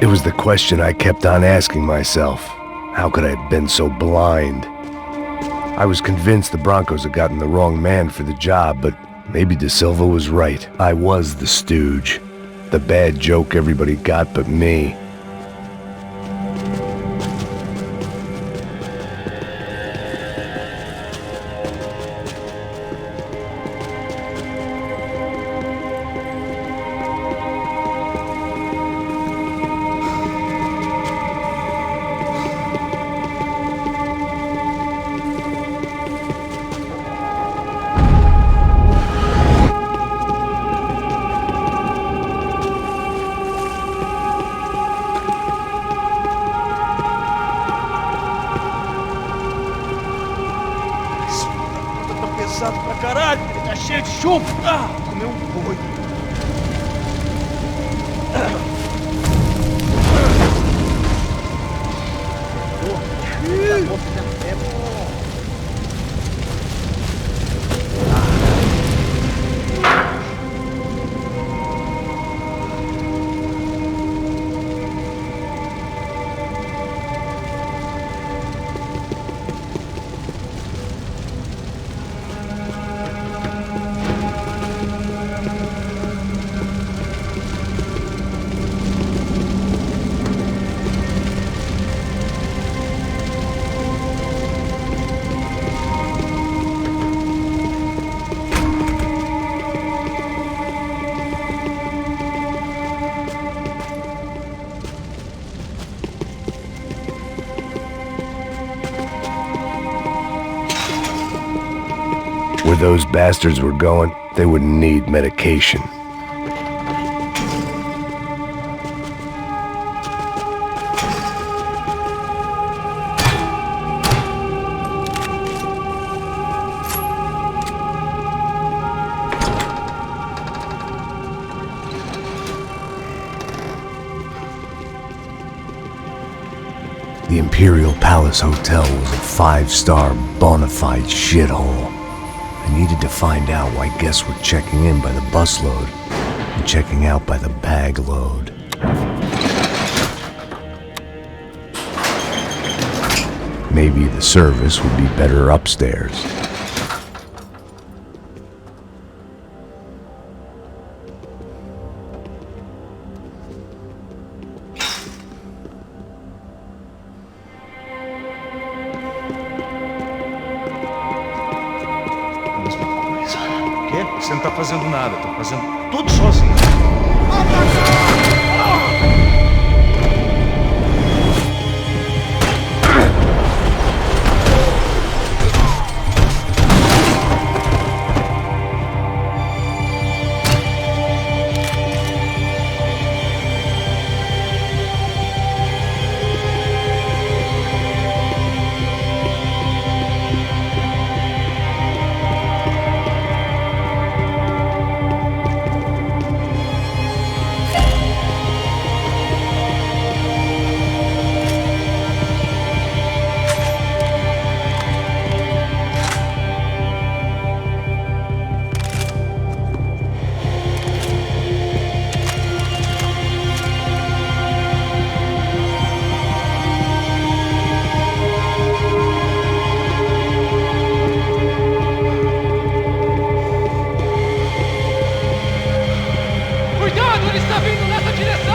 It was the question I kept on asking myself. How could I have been so blind? I was convinced the Broncos had gotten the wrong man for the job, but maybe De Silva was right. I was the stooge. The bad joke everybody got but me. Pesado pra caralho, ele tá cheio de chumbo. Comeu um boi. Where those bastards were going, they wouldn't need medication. The Imperial Palace Hotel was a five-star bona fide shithole. I needed to find out why guests were checking in by the busload and checking out by the bag load. Maybe the service would be better upstairs. Você não tá fazendo nada, tô fazendo tudo sozinho. Ele está vindo nessa direção!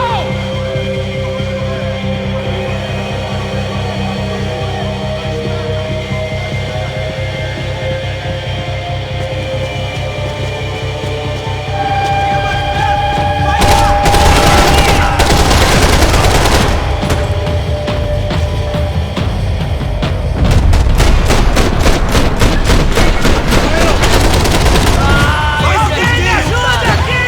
Alguém me ajuda aqui!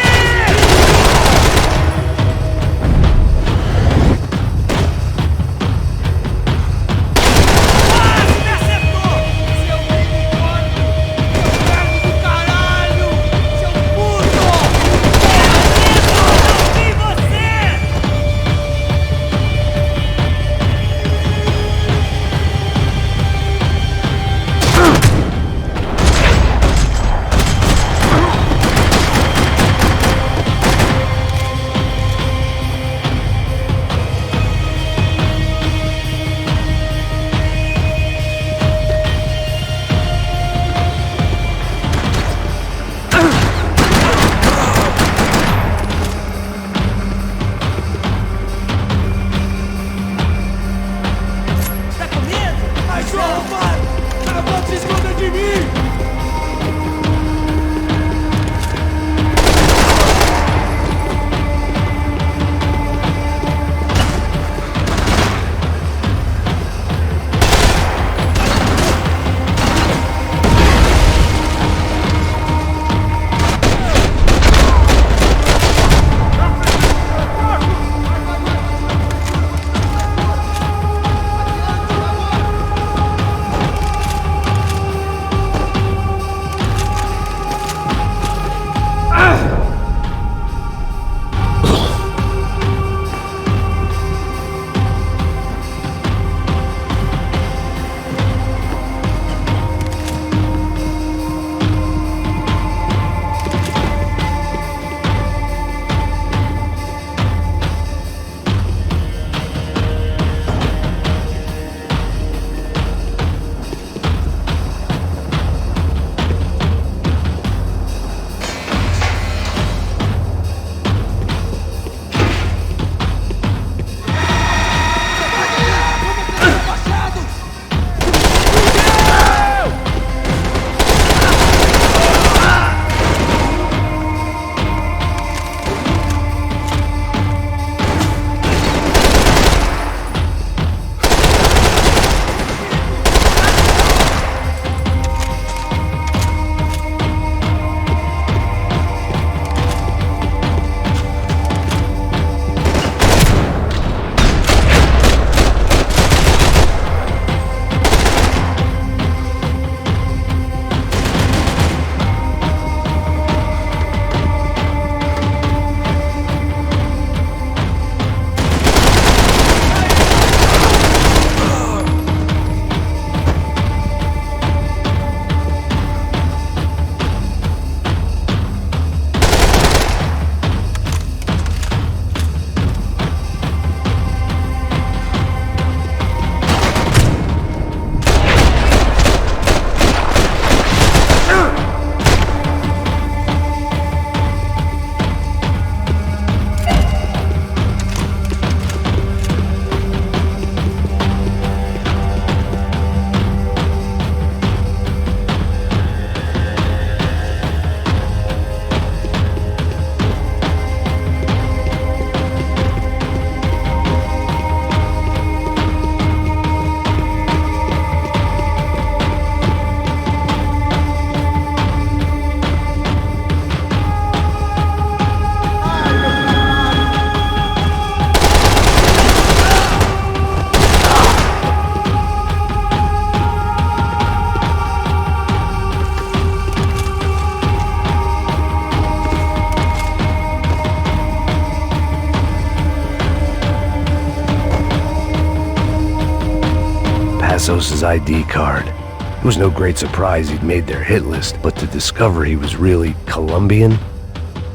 Sosa's ID card. It was no great surprise he'd made their hit list, but to discover he was really Colombian?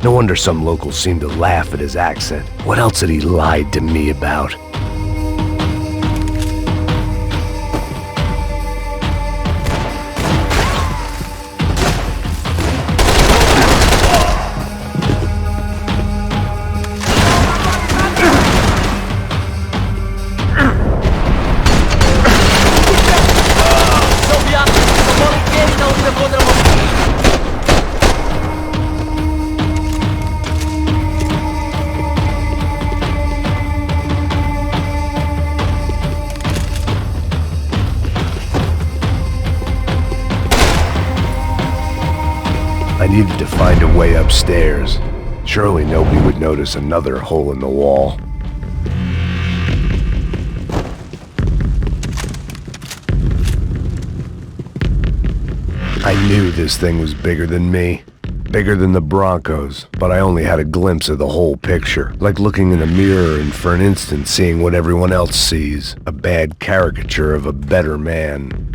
No wonder some locals seemed to laugh at his accent. What else had he lied to me about? I needed to find a way upstairs. Surely nobody would notice another hole in the wall. I knew this thing was bigger than me. Bigger than the Broncos, but I only had a glimpse of the whole picture. Like looking in a mirror and for an instant seeing what everyone else sees. A bad caricature of a better man.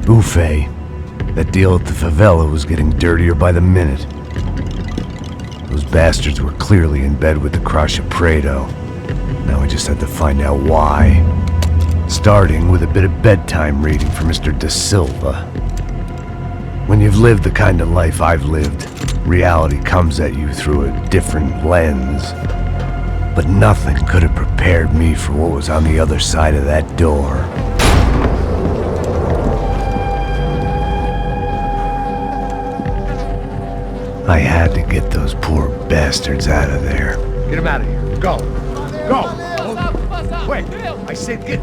Buffet. That deal at the favela was getting dirtier by the minute. Those bastards were clearly in bed with the Crush of Prado. Now I just had to find out why. Starting with a bit of bedtime reading for Mr. Da Silva. When you've lived the kind of life I've lived, reality comes at you through a different lens. But nothing could have prepared me for what was on the other side of that door. I had to get those poor bastards out of there. Get him out of here. Go. Go. Wait. I said get...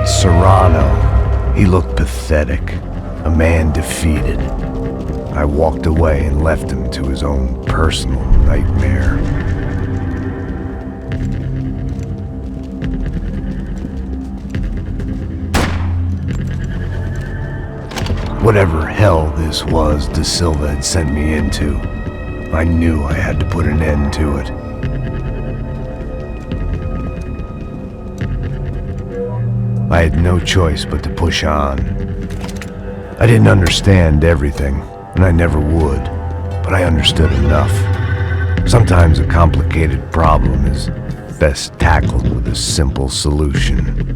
Serrano. He looked pathetic. A man defeated. I walked away and left him to his own personal nightmare. Whatever hell this was Da Silva had sent me into, I knew I had to put an end to it. I had no choice but to push on. I didn't understand everything, and I never would, but I understood enough. Sometimes a complicated problem is best tackled with a simple solution.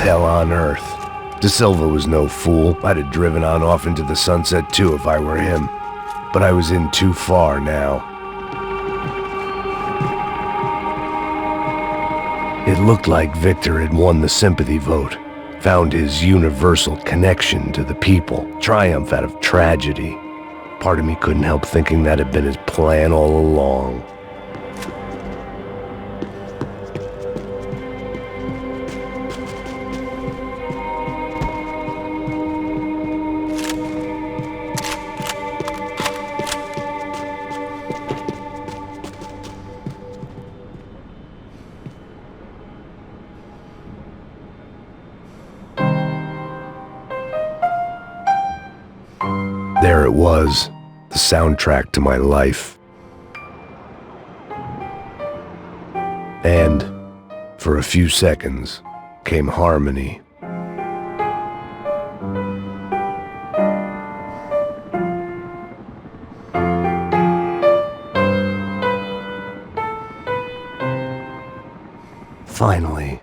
hell on earth. De Silva was no fool. I'd have driven on off into the sunset too if I were him. But I was in too far now. It looked like Victor had won the sympathy vote, found his universal connection to the people, triumph out of tragedy. Part of me couldn't help thinking that had been his plan all along. There it was, the soundtrack to my life. And, for a few seconds, came harmony. Finally,